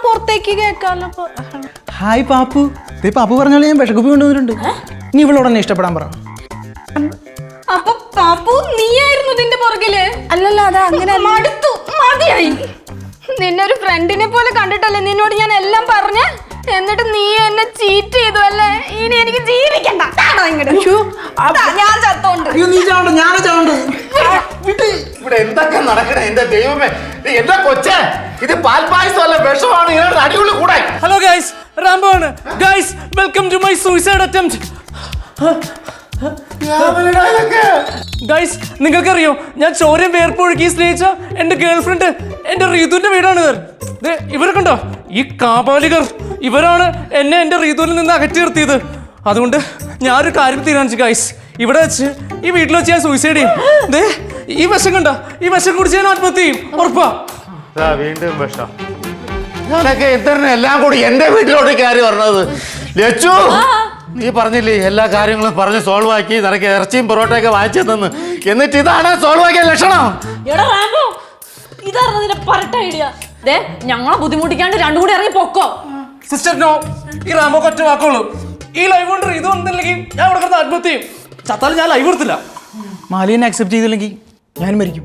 പുറത്തേക്ക് കേൾക്കാമല്ലോ. ഹായ് പാപ്പു. പാപ്പു പറഞ്ഞാലും ഞാൻ വിഷക്കുപ്പി കൊണ്ടുവന്നിട്ടുണ്ട്. നീ ഇവളോട് തന്നെ ഇഷ്ടപ്പെടാൻ പറ. അപ്പൊ പാപ്പു നീയായിരുന്നു ഇതിന്റെ പുറകില്? അല്ലല്ല, അതാ അങ്ങനെ. മടുത്തു, മതിയായി. നിന്നെ ഒരു ഫ്രണ്ടിനെ പോലെ കണ്ടിട്ടല്ലേ നിന്നോട് ഞാൻ എല്ലാം പറഞ്ഞ. എന്നിട്ട് നീ എന്നെ ചീറ്റ് ചെയ്തു അല്ലേ? ഇനി എനിക്ക് ജീവിക്കണ്ട. ഞാൻ ചത്തോണ്ട്. ഇവിടെ എന്തൊക്കെ നടക്കണേ എന്റെ ദൈവമേ, എന്താ കൊച്ചേ, ഇത് പാൽപായസമല്ല വിഷമാണ്. അടിപൊളി കൂടെ. ഹലോ ഗൈസ്, റാംബോ ആണ്. Guys, welcome to my suicide attempt. Guys, നിങ്ങൾക്കറിയോ ഞാൻ ചോരയും വേർപ്പൊഴുക്കി സ്നേഹിച്ച എന്റെ ഗേൾഫ്രണ്ട് എന്റെ റീതുവിന്റെ വീടാണ്. ഇവരെ കണ്ടോ, ഈ കാപാലികർ ഇവരാണ് എന്നെ എന്റെ റീതുവിൽ നിന്ന് അകറ്റി നിർത്തിയത്. അതുകൊണ്ട് ഞാനൊരു കാര്യം തീരുമാനിച്ചു ഗൈസ്, ഇവിടെ വെച്ച് ഈ വീട്ടിൽ വെച്ച് ഞാൻ സൂയിസൈഡ് ചെയ്യും. ഈ വിഷം കണ്ടോ, ഈ വിഷം കുടിച്ച് ഞാൻ ആത്മഹത്യ ചെയ്യും, ഉറപ്പാ. വീണ്ടും വിഷം. ഞാനൊക്കെ ഇത്തരം എല്ലാം കൂടി എന്റെ വീട്ടിലോട്ട് കയറി പറഞ്ഞത്. ലച്ചു, നീ പറഞ്ഞില്ലേ എല്ലാ കാര്യങ്ങളും പറഞ്ഞ് സോൾവ് ആക്കി നിനക്ക് ഇറച്ചിയും പൊറോട്ടയൊക്കെ വാങ്ങിച്ചു തന്നു. എന്നിട്ട് ഇതാണ് സോൾവ് ആക്കിയ ലക്ഷണം. ഞങ്ങളെ ബുദ്ധിമുട്ടിക്കാണ്ട് രണ്ടും കൂടി ഇറങ്ങി പൊക്കോ. സിസ്റ്റർ നോ, ഈ റാംബോ ഒറ്റ വാക്കുള്ളൂ. ഈ ലൈവ് കൊണ്ട് ഇത് വന്നില്ലെങ്കിൽ ഞാൻ ഇവിടെ കിടന്ന് ആത്മഹത്യ ചെയ്യും. ചത്താലും ഞാൻ ലൈവ് എടുത്തില്ല. മാലിനെ അക്സെപ്റ്റ് ചെയ്തില്ലെങ്കിൽ ഞാൻ മരിക്കും.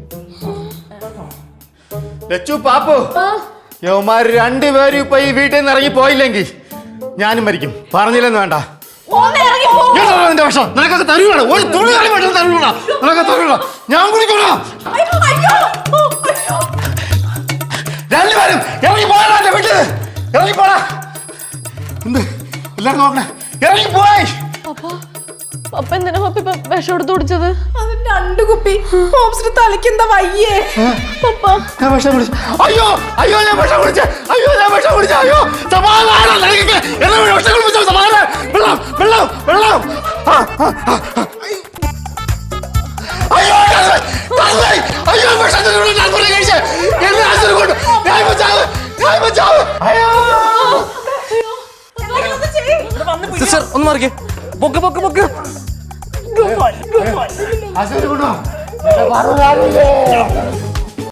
ലച്ചു, പാപ്പു, യവന്മാർ രണ്ടുപേരും ഇപ്പൊ ഈ വീട്ടിൽ നിന്ന് ഇറങ്ങി പോയില്ലെങ്കിൽ ഞാനും മരിക്കും. പറഞ്ഞില്ലെന്ന് വേണ്ട. എന്റെ വിഷം നിനക്കൊക്കെ തരുവാണ്. ഒരു തുണി കളി വിഷം തരുവാ, നിനക്ക് തരുവാ. ഞാൻ കുടിക്കണോ? രണ്ടുപേരും ഇറങ്ങി പോയാ എന്റെ വീട്ടിൽ ഇറങ്ങി പോടാ. എന്ത് എല്ലാരും നോക്കണേ, ഇറങ്ങി പോയി. പപ്പ എന്തിനാ പപ്പ ഇപ്പൊ വിഷം എടുത്ത് കുടിച്ചത്? അതിന് 2 കുപ്പി തലയ്ക്കെന്താ വയ്യേ? ഞാൻ വിഷം കുടിച്ചു. അയ്യോ അയ്യോ, ഞാൻ വിഷം കുടിച്ചു. അയ്യോ, ഞാൻ വിഷം കുടിച്ചു. അയ്യോ, സമാധാനം. സമാധാനം. വെള്ളം വെള്ളം വെള്ളം. അയ്യോ അയ്യോ, വിഷത്തിനുള്ള കഴിച്ച് എന്നെ ആശുപത്രി കൊണ്ട് ഞാൻ ബച്ചാവ്, ഞാൻ ബച്ചാവ്. സിസ്റ്റർ ഒന്ന് മാറിക്കേ. പൊക്ക് പൊക്ക് പൊക്ക്. ആശുപത്രി കൊണ്ടോ?